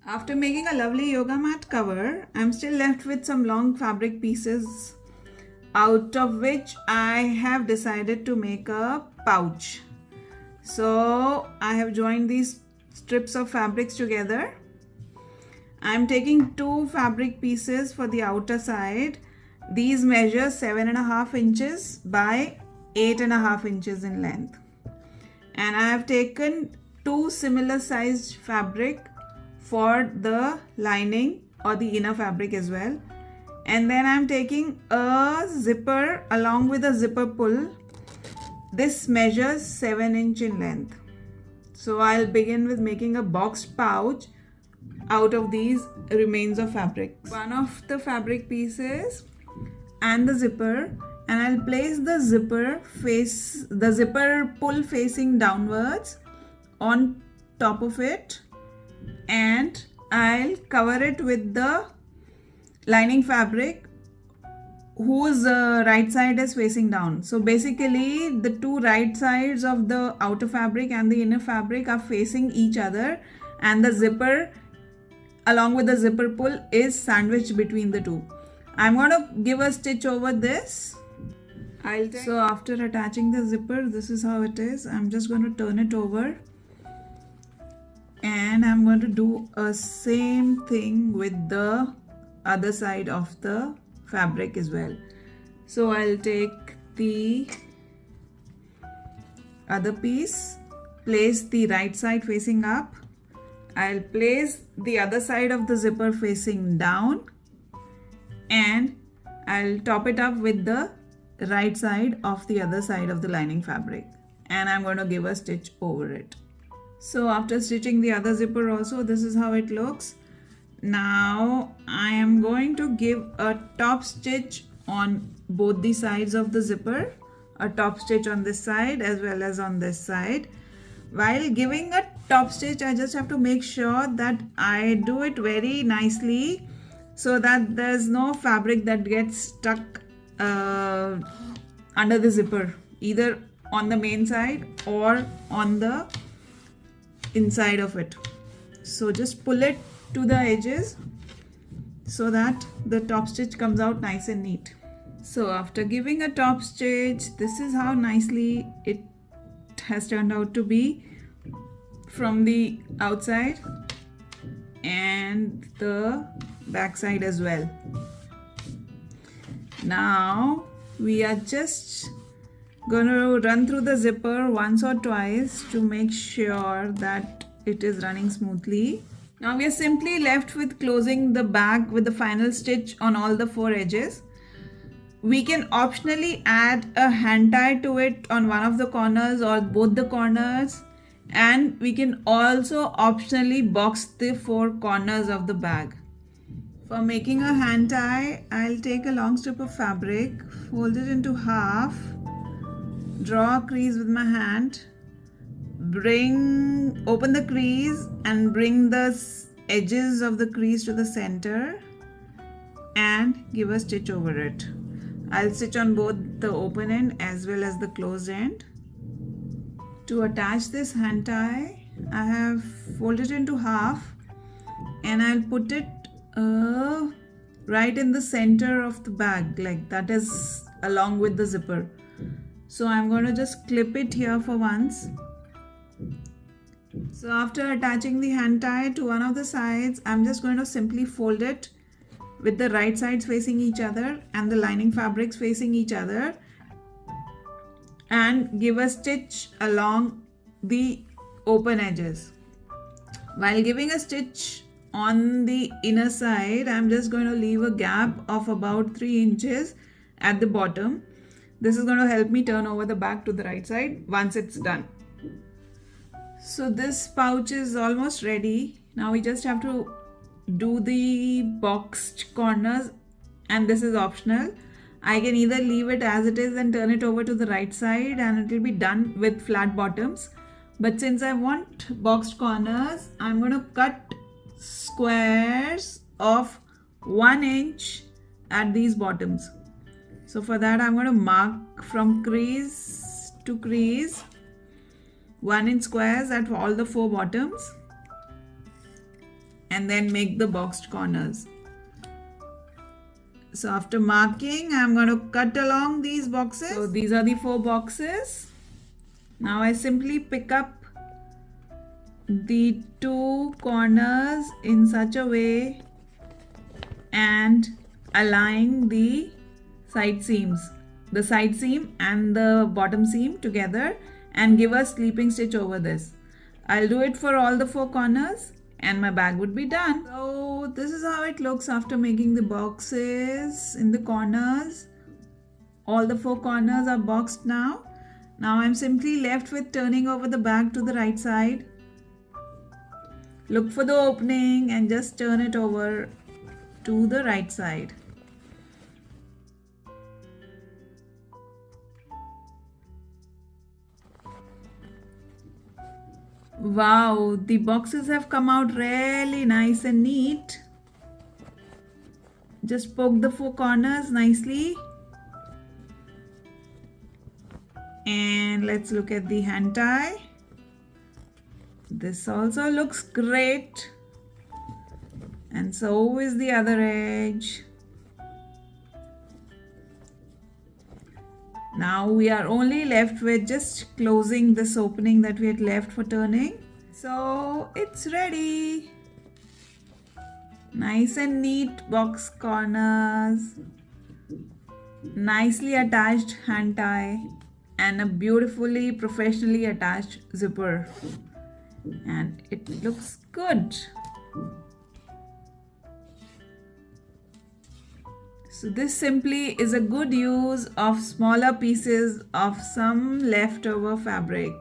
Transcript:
After making a lovely yoga mat cover, I'm still left with some long fabric pieces, out of which I have decided to make a pouch. So I have joined these strips of fabrics together. I'm taking two fabric pieces for the outer side. These measure 7.5 inches by 8.5 inches in length. And I have taken two similar sized fabric for the lining or the inner fabric as well. And then I'm taking a zipper along with a zipper pull. This measures 7 inch in length. So I'll begin with making a boxed pouch out of these remains of fabric. One of the fabric pieces and the zipper, and I'll place the zipper pull facing downwards on top of it, and I'll cover it with the lining fabric whose right side is facing down. So basically the two right sides of the outer fabric and the inner fabric are facing each other, and the zipper along with the zipper pull is sandwiched between the two. I'm going to give a stitch over this. So after attaching the zipper, this is how it is. I'm just going to turn it over, and I'm going to do a same thing with the other side of the fabric as well. So I'll take the other piece, place the right side facing up. I'll place the other side of the zipper facing down, and I'll top it up with the right side of the other side of the lining fabric, and I'm going to give a stitch over it. So after stitching the other zipper also, this is how it looks. Now I am going to give a top stitch on both the sides of the zipper, a top stitch on this side as well as on this side. While giving a top stitch, I just have to make sure that I do it very nicely so that there's no fabric that gets stuck under the zipper, either on the main side or on the inside of it. So just pull it to the edges so that the top stitch comes out nice and neat. So after giving a top stitch, this is how nicely it has turned out to be from the outside and the back side as well. Now we are just going to run through the zipper once or twice to make sure that it is running smoothly. Now we are simply left with closing the bag with the final stitch on all the four edges. We can optionally add a hand tie to it on one of the corners or both the corners, and we can also optionally box the four corners of the bag. For making a hand tie, I'll take a long strip of fabric, fold it into half, draw a crease with my hand, open the crease and bring the edges of the crease to the center and give a stitch over it. I'll stitch on both the open end as well as the closed end. To attach this hand tie, I have folded it into half and I'll put it right in the center of the bag, like that is along with the zipper. So I'm going to just clip it here for once. So after attaching the hand tie to one of the sides, I'm just going to simply fold it with the right sides facing each other and the lining fabrics facing each other and give a stitch along the open edges. While giving a stitch on the inner side, I'm just going to leave a gap of about 3 inches at the bottom. This is going to help me turn over the bag to the right side once it's done. So this pouch is almost ready. Now we just have to do the boxed corners, and this is optional. I can either leave it as it is and turn it over to the right side and it will be done with flat bottoms. But since I want boxed corners, I'm going to cut squares of 1 inch at these bottoms. So for that, I'm going to mark from crease to crease 1 inch squares at all the 4 bottoms. and then make the boxed corners. So after marking, I'm going to cut along these boxes. So these are the 4 boxes. Now I simply pick up the 2 corners in such a way and align the side seams, the side seam and the bottom seam together, and give a sleeping stitch over this. I'll do it for all the 4 corners and my bag would be done. So this is how it looks after making the boxes in the corners. All the 4 corners are boxed now. Now I'm simply left with turning over the bag to the right side. Look for the opening and just turn it over to the right side. Wow, the boxes have come out really nice and neat. Just poke the 4 corners nicely. And let's look at the hand tie. This also looks great. And so is the other edge. Now we are only left with just closing this opening that we had left for turning. So it's ready. Nice and neat box corners, nicely attached hand tie, and a beautifully professionally attached zipper. And it looks good. So this simply is a good use of smaller pieces of some leftover fabric.